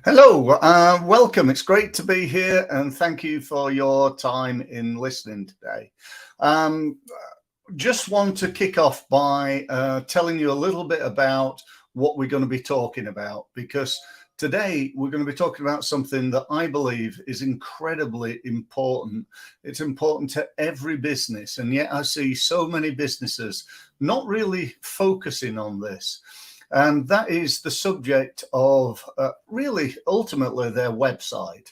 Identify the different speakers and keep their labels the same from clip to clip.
Speaker 1: Hello, welcome. It's great to be here, and thank you for your time in listening today. Um, just want to kick off by telling you a little bit about what we're going to be talking about, because today we're going to be talking about something that I believe is incredibly important. It's important to every business, and yet I see so many businesses not really focusing on this. And that is the subject of really ultimately their website.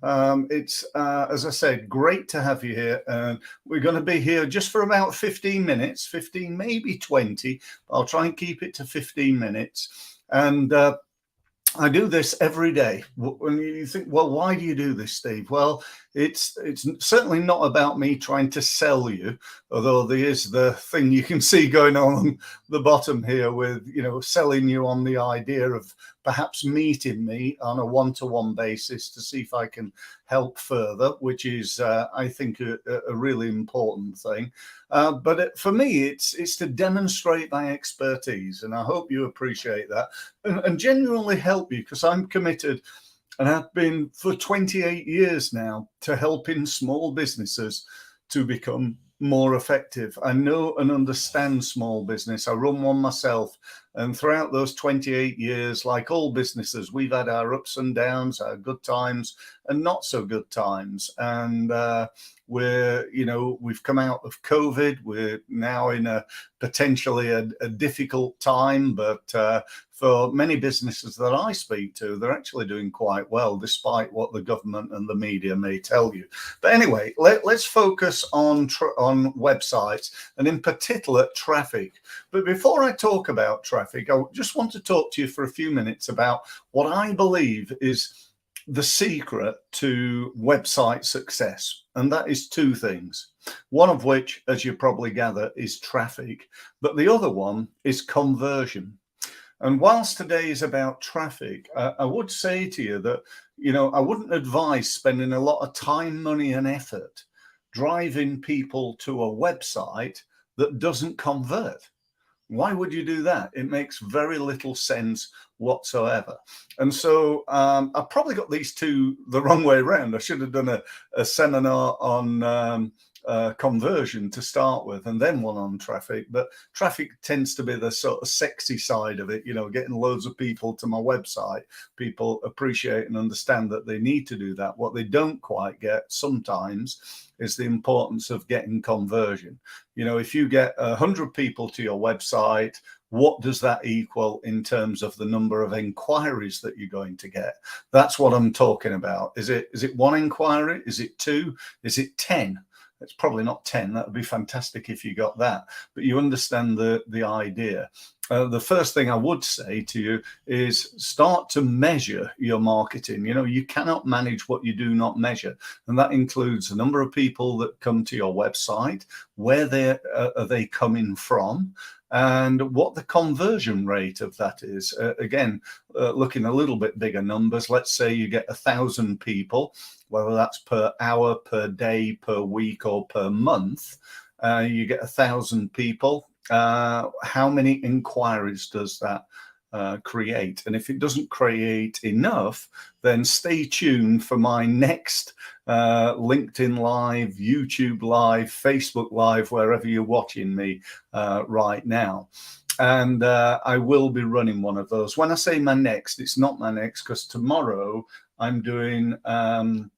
Speaker 1: As I said, great to have you here. And we're going to be here just for about 15 minutes, 15, maybe 20. I'll try and keep it to 15 minutes. And I do this every day. When you think, well, why do you do this, Steve? Well, it's certainly not about me trying to sell you, although there is the thing you can see going on the bottom here with, selling you on the idea of perhaps meeting me on a one-to-one basis to see if I can help further, which is, I think, a really important thing. But for me, it's to demonstrate my expertise, and I hope you appreciate that and genuinely help you, because I'm committed, and I've been for 28 years now, to helping small businesses to become more effective. I know and understand small business. I run one myself. And throughout those 28 years, like all businesses, we've had our ups and downs, our good times and not so good times. And we've come out of COVID. We're now in potentially a difficult time, but for many businesses that I speak to, they're actually doing quite well, despite what the government and the media may tell you. But anyway, let's focus on websites, and in particular traffic. But before I talk about traffic, I just want to talk to you for a few minutes about what I believe is the secret to website success. And that is two things. One of which, as you probably gather, is traffic, but the other one is conversion. And whilst today is about traffic, I would say to you that, I wouldn't advise spending a lot of time, money and effort driving people to a website that doesn't convert. Why would you do that? It makes very little sense whatsoever. And so I probably got these two the wrong way around. I should have done a seminar on conversion to start with, and then one on traffic. But traffic tends to be the sort of sexy side of it, getting loads of people to my website. People appreciate and understand that they need to do that. What they don't quite get sometimes is the importance of getting conversion. If you get 100 people to your website, what does that equal in terms of the number of inquiries that you're going to get? That's what I'm talking about. Is it one inquiry? Is it two? Is it 10? It's probably not 10. That would be fantastic if you got that. But you understand the idea. The first thing I would say to you is start to measure your marketing. You cannot manage what you do not measure. And that includes the number of people that come to your website, where are they coming from, and what the conversion rate of that is. Again, looking a little bit bigger numbers, let's say you get 1,000 people, whether that's per hour, per day, per week, or per month. You get 1,000 people. How many inquiries does that create? And if it doesn't create enough, then stay tuned for my next LinkedIn Live, YouTube Live, Facebook Live, wherever you're watching me right now. And I will be running one of those. When I say my next, it's not my next, because tomorrow I'm doing a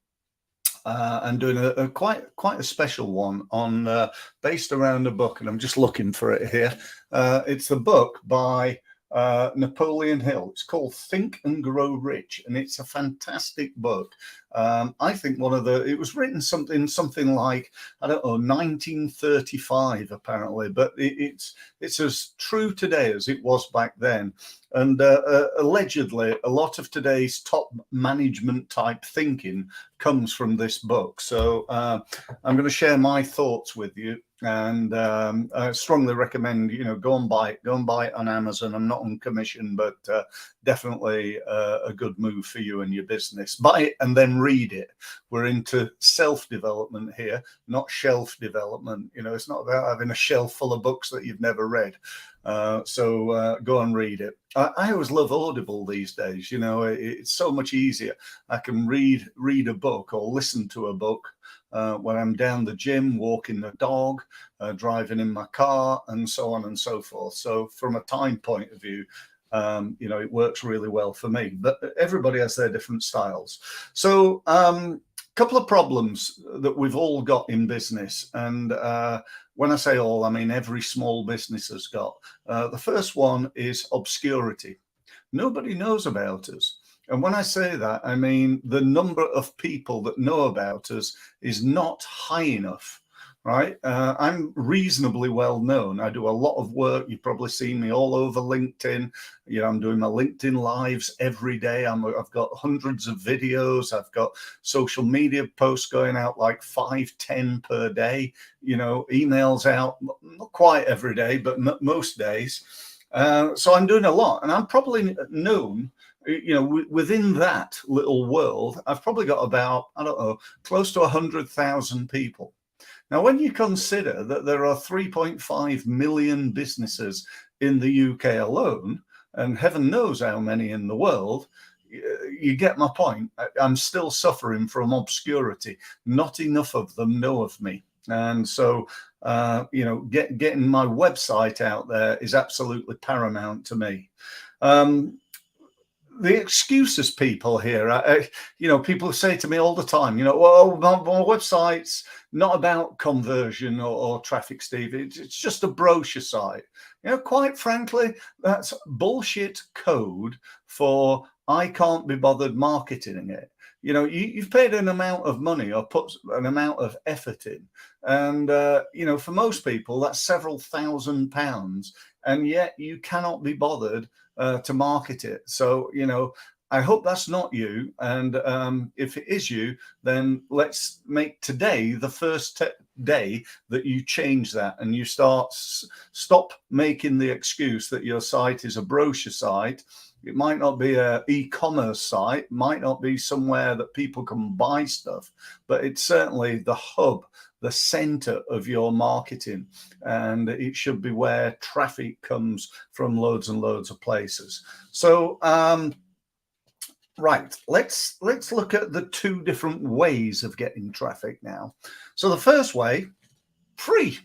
Speaker 1: quite a special one on based around a book, and I'm just looking for it here. It's a book by Napoleon Hill. It's called Think and Grow Rich, and it's a fantastic book. I think it was written something like, I don't know, 1935 apparently, but it's as true today as it was back then. And allegedly, a lot of today's top management type thinking comes from this book. So I'm going to share my thoughts with you And I strongly recommend, go and buy it on Amazon. I'm not on commission, but definitely a good move for you and your business. Buy it and then read it. We're into self-development here, not shelf development. It's not about having a shelf full of books that you've never read. So go and read it. I always love Audible these days. It's so much easier. I can read a book or listen to a book when I'm down the gym, walking the dog, driving in my car, and so on and so forth. So from a time point of view, it works really well for me. But everybody has their different styles. So couple of problems that we've all got in business. And when I say all, I mean every small business has got. The first one is obscurity. Nobody knows about us. And when I say that, I mean the number of people that know about us is not high enough, right? I'm reasonably well known. I do a lot of work. You've probably seen me all over LinkedIn. I'm doing my LinkedIn lives every day. I've got hundreds of videos. I've got social media posts going out like 5, 10 per day. Emails out, not quite every day, but most days. So I'm doing a lot, and I'm probably known. Within that little world, I've probably got about, I don't know, close to 100,000 people. Now, when you consider that there are 3.5 million businesses in the UK alone, and heaven knows how many in the world, you get my point. I'm still suffering from obscurity. Not enough of them know of me. And so, getting my website out there is absolutely paramount to me. The excuses people here, people say to me all the time, well, my website's not about conversion or traffic, Steve. It's just a brochure site. Quite frankly, that's bullshit code for I can't be bothered marketing it. You've paid an amount of money or put an amount of effort in. And, for most people, that's several £1,000s. And yet you cannot be bothered to market it. So, I hope that's not you. And if it is you, then let's make today the first day that you change that and you stop making the excuse that your site is a brochure site. It might not be an e-commerce site, might not be somewhere that people can buy stuff, but it's certainly the hub, the center of your marketing, and it should be where traffic comes from loads and loads of places. So, right, let's look at the two different ways of getting traffic now. So the first way, free.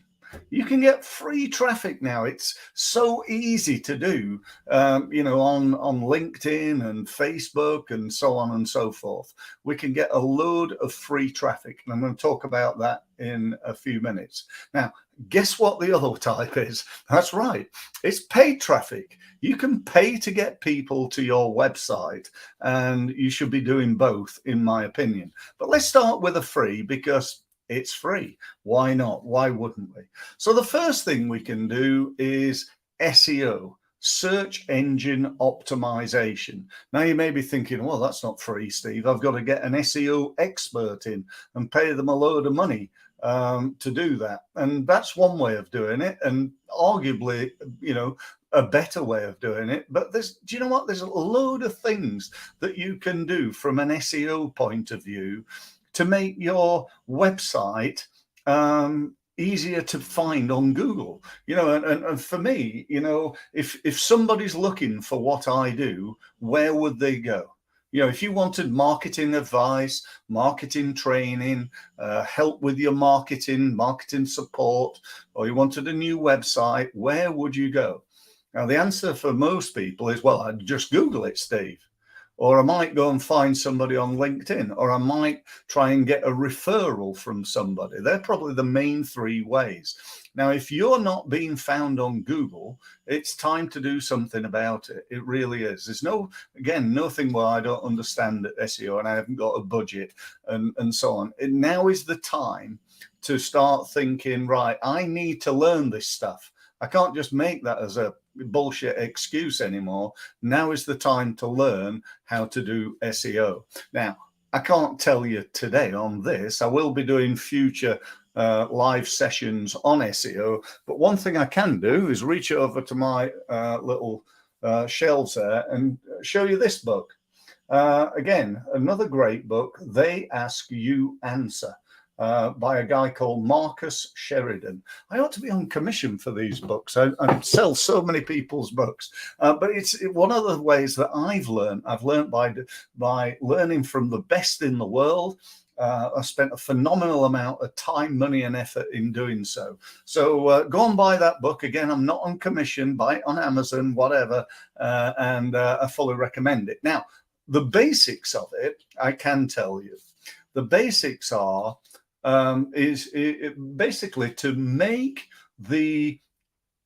Speaker 1: You can get free traffic now. It's so easy to do, on LinkedIn and Facebook and so on and so forth. We can get a load of free traffic, and I'm going to talk about that in a few minutes. Now, guess what the other type is? That's right. It's paid traffic. You can pay to get people to your website, and you should be doing both, in my opinion. But let's start with a free, because it's free. Why not? Why wouldn't we? So the first thing we can do is SEO, search engine optimization. Now you may be thinking, well, that's not free, Steve. I've got to get an SEO expert in and pay them a load of money to do that. And that's one way of doing it, and arguably, a better way of doing it. But do you know what? There's a load of things that you can do from an SEO point of view to make your website easier to find on Google. And for me, if somebody's looking for what I do, where would they go? If you wanted marketing advice, marketing training, help with your marketing support, or you wanted a new website, where would you go? Now, the answer for most people is, well, I'd just Google it, Steve. Or I might go and find somebody on LinkedIn, or I might try and get a referral from somebody. They're probably the main three ways. Now, if you're not being found on Google, it's time to do something about it. It really is. There's nothing where I don't understand SEO and I haven't got a budget and so on. Now is the time to start thinking, right, I need to learn this stuff. I can't just make that as a bullshit excuse anymore. Now is the time to learn how to do SEO. Now, I can't tell you today on this. I will be doing future live sessions on SEO. But one thing I can do is reach over to my little shelves there and show you this book. Again, another great book, They Ask You Answer, by a guy called Marcus Sheridan. I ought to be on commission for these books. I sell so many people's books, but it's one of the ways that I've learned. I've learned by learning from the best in the world. I spent a phenomenal amount of time, money, and effort in doing so. So go and buy that book. Again, I'm not on commission. Buy it on Amazon, whatever, and I fully recommend it. Now, the basics of it, I can tell you. The basics are basically to make the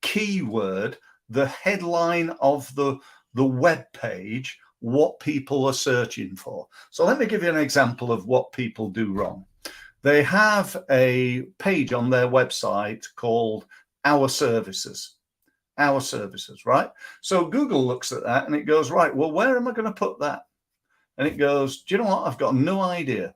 Speaker 1: keyword the headline of the web page what people are searching for. So let me give you an example of what people do wrong. They have a page on their website called Our Services. Our Services, right? So Google looks at that and it goes, right, well, where am I going to put that? And it goes, do you know what? I've got no idea.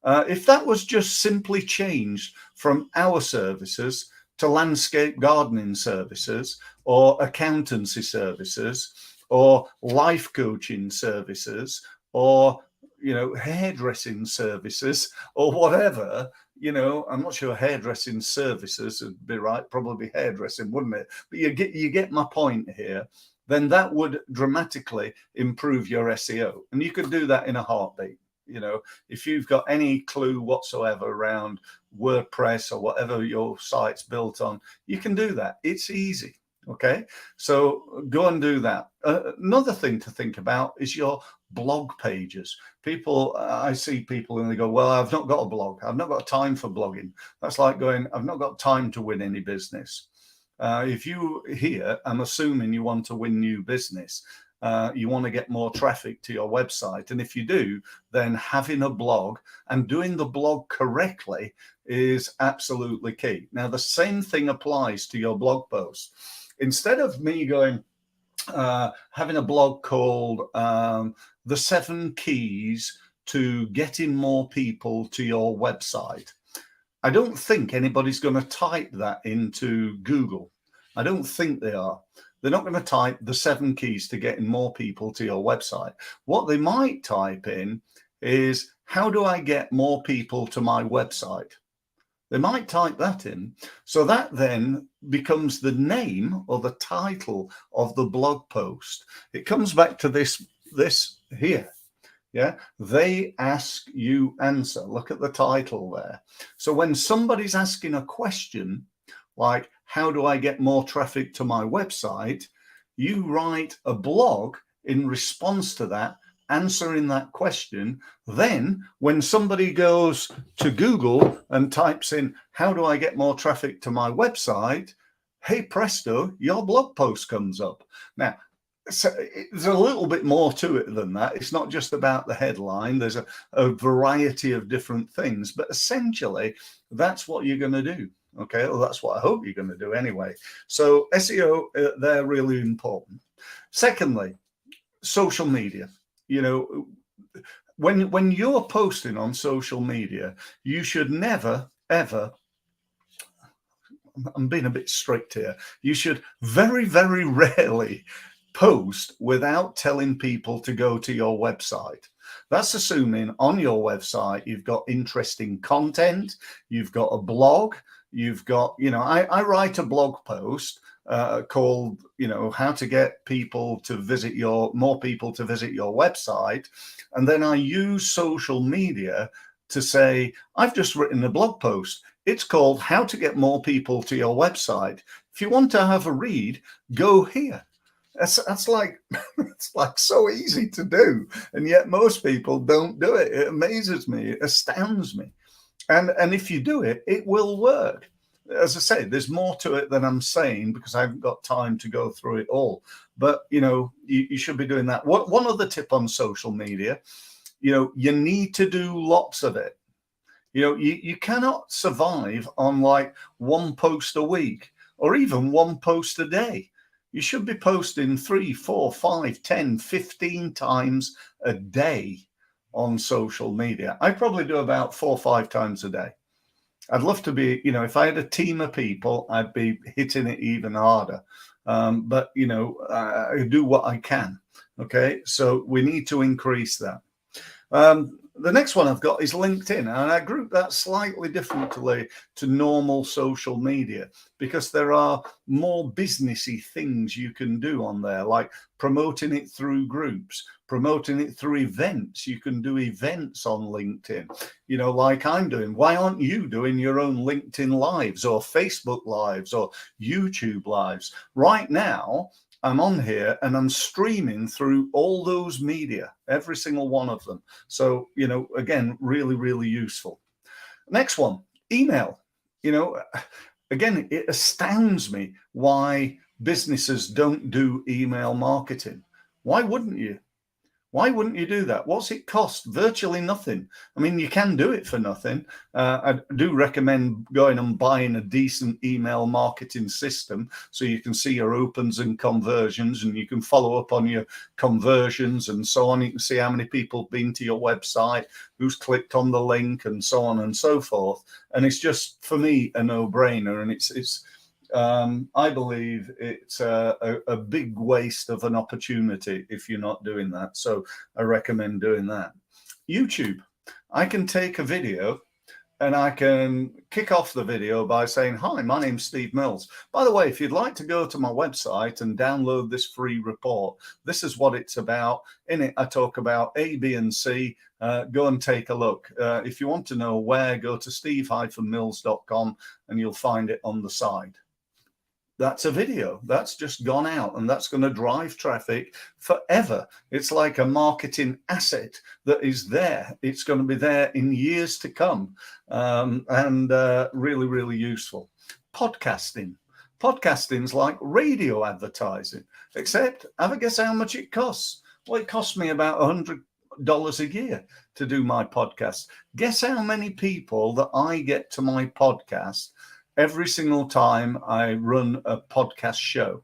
Speaker 1: If that was just simply changed from Our Services to landscape gardening services or accountancy services or life coaching services or, hairdressing services or whatever, I'm not sure hairdressing services would be right, probably hairdressing, wouldn't it? But you get my point here. Then that would dramatically improve your SEO. And you could do that in a heartbeat. If you've got any clue whatsoever around WordPress or whatever your site's built on, you can do that. It's easy. Okay, so go and do that. Another thing to think about is your blog pages. I see people and they go, well, I've not got a blog. I've not got time for blogging. That's like going, I've not got time to win any business. If you here, I'm assuming you want to win new business. You want to get more traffic to your website. And if you do, then having a blog and doing the blog correctly is absolutely key. Now, the same thing applies to your blog post. Instead of me going, having a blog called The 7 Keys to Getting More People to Your Website, I don't think anybody's going to type that into Google. I don't think they are. They're not going to type the 7 keys to getting more people to your website. What they might type in is, how do I get more people to my website? They might type that in. So that then becomes the name or the title of the blog post. It comes back to this here. Yeah, They Ask You Answer. Look at the title there. So when somebody's asking a question like, how do I get more traffic to my website? You write a blog in response to that, answering that question. Then when somebody goes to Google and types in, how do I get more traffic to my website? Hey, presto, your blog post comes up. Now, so there's a little bit more to it than that. It's not just about the headline. There's a variety of different things, but essentially that's what you're going to do. Okay, well, that's what I hope you're going to do anyway. So SEO, they're really important. Secondly, social media. When you're posting on social media, you should never, ever, I'm being a bit strict here, you should very, very rarely post without telling people to go to your website. That's assuming on your website you've got interesting content, you've got a blog, you've got, I write a blog post called, how to get people to visit more people to visit your website. And then I use social media to say, I've just written a blog post. It's called How to Get More People to Your Website. If you want to have a read, go here. That's like, it's like so easy to do. And yet most people don't do it. It amazes me. It astounds me. And if you do it, it will work. As I say, there's more to it than I'm saying because I haven't got time to go through it all. But, you should be doing that. One other tip on social media, you need to do lots of it. You cannot survive on like one post a week or even one post a day. You should be posting 3, 4, 5, 10, 15 times a day on social media. I probably do about 4 or 5 times a day. I'd love to be, if I had a team of people, I'd be hitting it even harder. But, I do what I can. Okay. So we need to increase that. The next one I've got is LinkedIn, and I group that slightly differently to normal social media because there are more businessy things you can do on there, like promoting it through groups, promoting it through events. You can do events on LinkedIn, like I'm doing. Why aren't you doing your own LinkedIn lives or Facebook lives or YouTube lives? Right now, I'm on here and I'm streaming through all those media, every single one of them. So, again, really, really useful. Next one, email. Again, it astounds me why businesses don't do email marketing. Why wouldn't you? Why wouldn't you do that? What's it cost? Virtually nothing. I mean, you can do it for nothing. I do recommend going and buying a decent email marketing system so you can see your opens and conversions, and you can follow up on your conversions and so on. You can see how many people have been to your website, who's clicked on the link, and so on and so forth. And it's just, for me, a no-brainer. And it's I believe it's a big waste of an opportunity if you're not doing that. So I recommend doing that. YouTube. I can take a video and I can kick off the video by saying, hi, my name's Steve Mills. By the way, if you'd like to go to my website and download this free report, this is what it's about. In it, I talk about A, B, and C. Go and take a look. If you want to know where, go to steve-mills.com and you'll find it on the side. That's a video that's just gone out, and that's going to drive traffic forever. It's like a marketing asset that is there. It's going to be there in years to come, and really, really useful. Podcasting's like radio advertising, except have a guess how much it costs. Well, it costs me about $100 a year to do my podcast. Guess how many people that I get to my podcast every single time I run a podcast show?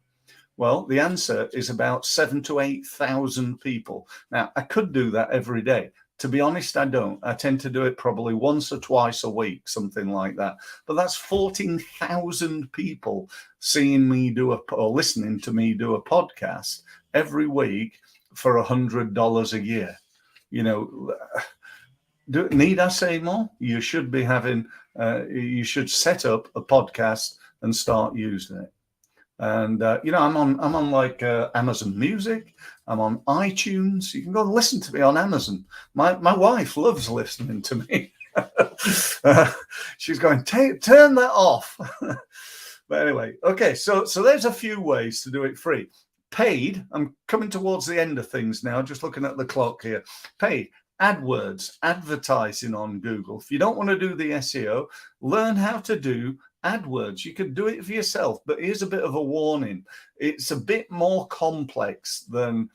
Speaker 1: Well, the answer is about 7,000 to 8,000 people. Now, I could do that every day. To be honest, I don't. I tend to do it probably once or twice a week, something like that. But that's 14,000 people seeing me or listening to me do a podcast every week for $100 a year. Need I say more? You should be having, you should set up a podcast and start using it. And, I'm on like Amazon Music. I'm on iTunes. You can go and listen to me on Amazon. My wife loves listening to me. She's going, turn that off. But anyway, okay. So there's a few ways to do it free. Paid, I'm coming towards the end of things now, just looking at the clock here. Paid. AdWords, advertising on Google. If you don't want to do the SEO, learn how to do AdWords. You can do it for yourself, but here's a bit of a warning. It's a bit more complex than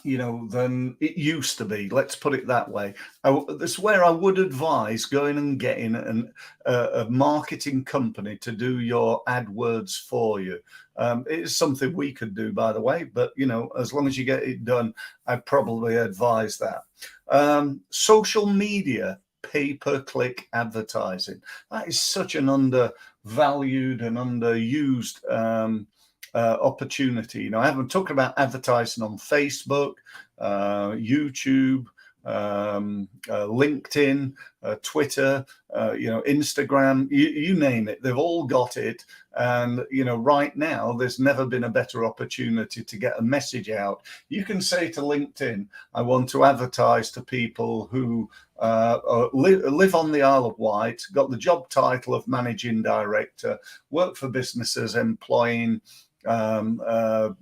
Speaker 1: than it used to be. Let's put it that way. That's where I would advise going and getting a marketing company to do your AdWords for you. It is something we could do, by the way, but as long as you get it done, I'd probably advise that. Social media pay-per-click advertising. That is such an undervalued and underused opportunity. I haven't talked about advertising on Facebook, YouTube, LinkedIn, Twitter, Instagram, you name it. They've all got it. And, right now, there's never been a better opportunity to get a message out. You can say to LinkedIn, I want to advertise to people who live on the Isle of Wight, got the job title of managing director, work for businesses employing 5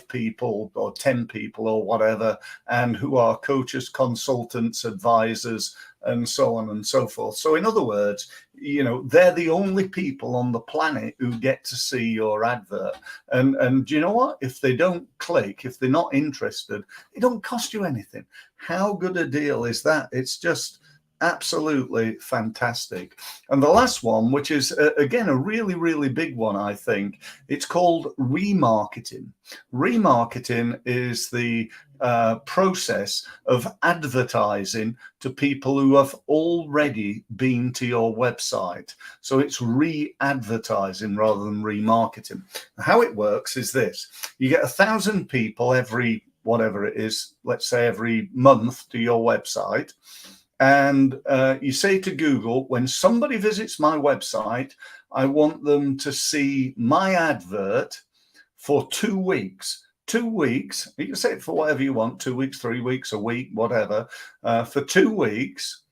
Speaker 1: people or 10 people or whatever, and who are coaches, consultants, advisors, and so on and so forth. So in other words, they're the only people on the planet who get to see your advert. And you know what? If they don't click, if they're not interested, it don't cost you anything. How good a deal is that? It's just absolutely fantastic. And the last one, which is again a really, really big one, I think, it's called remarketing. Remarketing is the process of advertising to people who have already been to your website. So it's re-advertising rather than remarketing. How it works is this: you get 1,000 people every, whatever it is, let's say every month, to your website. And you say to Google, when somebody visits my website, I want them to see my advert for 2 weeks. 2 weeks, you can say it for whatever you want, 2 weeks, 3 weeks, a week, whatever, for 2 weeks,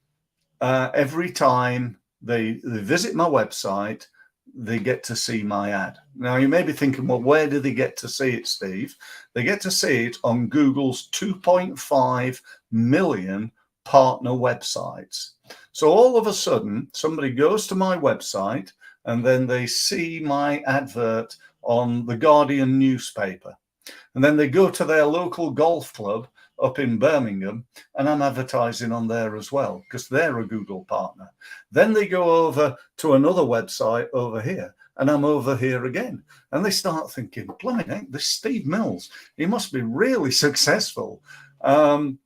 Speaker 1: every time they visit my website, they get to see my ad. Now, you may be thinking, well, where do they get to see it, Steve? They get to see it on Google's 2.5 million partner websites. So all of a sudden, somebody goes to my website and then they see my advert on the Guardian newspaper. And then they go to their local golf club up in Birmingham, and I'm advertising on there as well because they're a Google partner. Then they go over to another website over here, and I'm over here again. And they start thinking, blimey, this Steve Mills, he must be really successful. And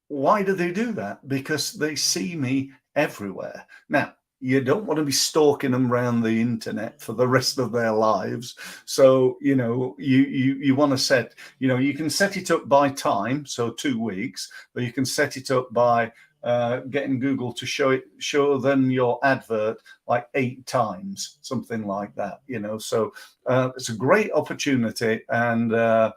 Speaker 1: why do they do that? Because they see me everywhere. Now, you don't want to be stalking them around the internet for the rest of their lives. So, you know, you want to set, you know, you can set it up by time, so 2 weeks, or you can set it up by getting Google to show them your advert like 8 times, something like that, you know. So it's a great opportunity, and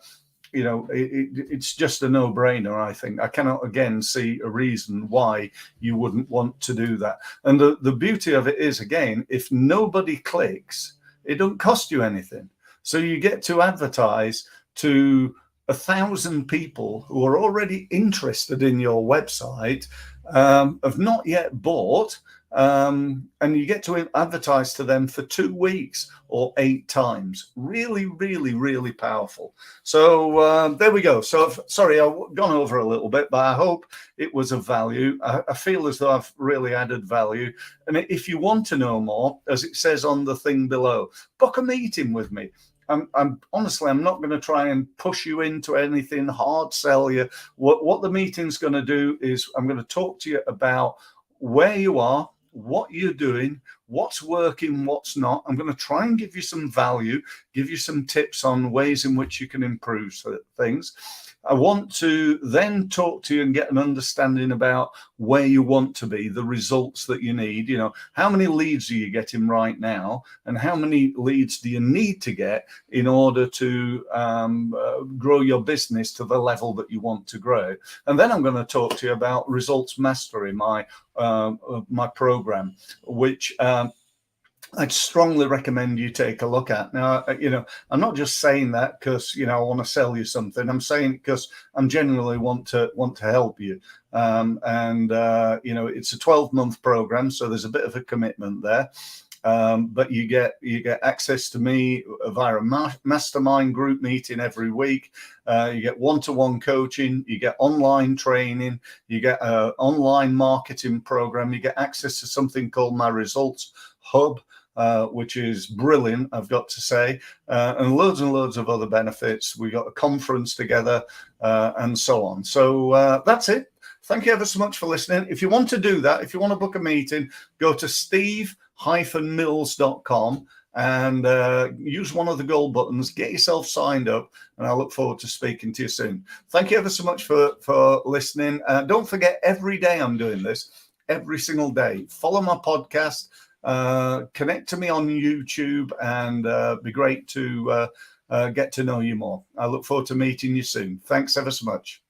Speaker 1: you know, it's just a no-brainer, I think. I cannot, again, see a reason why you wouldn't want to do that. And the beauty of it is, again, if nobody clicks, it don't cost you anything. So you get to advertise to 1,000 people who are already interested in your website, have not yet bought, and you get to advertise to them for 2 weeks or 8 times. Really, really, really powerful. So there we go. So sorry, I've gone over a little bit, but I hope it was of value. I feel as though I've really added value. And if you want to know more, as it says on the thing below, book a meeting with me. I'm honestly, I'm not going to try and push you into anything, hard sell you. What the meeting's going to do is I'm going to talk to you about where you are, what you're doing, what's working, what's not. I'm going to try and give you some value, give you some tips on ways in which you can improve things. I want to then talk to you and get an understanding about where you want to be, the results that you need. You know, how many leads are you getting right now, and how many leads do you need to get in order to grow your business to the level that you want to grow? And then I'm going to talk to you about Results Mastery, my program, which I'd strongly recommend you take a look at. Now, you know, I'm not just saying that because, you know, I want to sell you something. I'm saying it because I'm genuinely want to help you. You know, it's a 12-month program, so there's a bit of a commitment there. But you get access to me via a mastermind group meeting every week. You get one-to-one coaching, you get online training, you get an online marketing program, you get access to something called my Results Hub, which is brilliant, I've got to say, and loads of other benefits. We got a conference together, and so on. So that's it. Thank you ever so much for listening. If you want to do that, if you want to book a meeting, go to steve-mills.com and use one of the gold buttons, get yourself signed up, and I look forward to speaking to you soon. Thank you ever so much for listening. Don't forget, every day I'm doing this, every single day. Follow my podcast. Connect to me on YouTube, and be great to get to know you more. I look forward to meeting you soon. Thanks ever so much.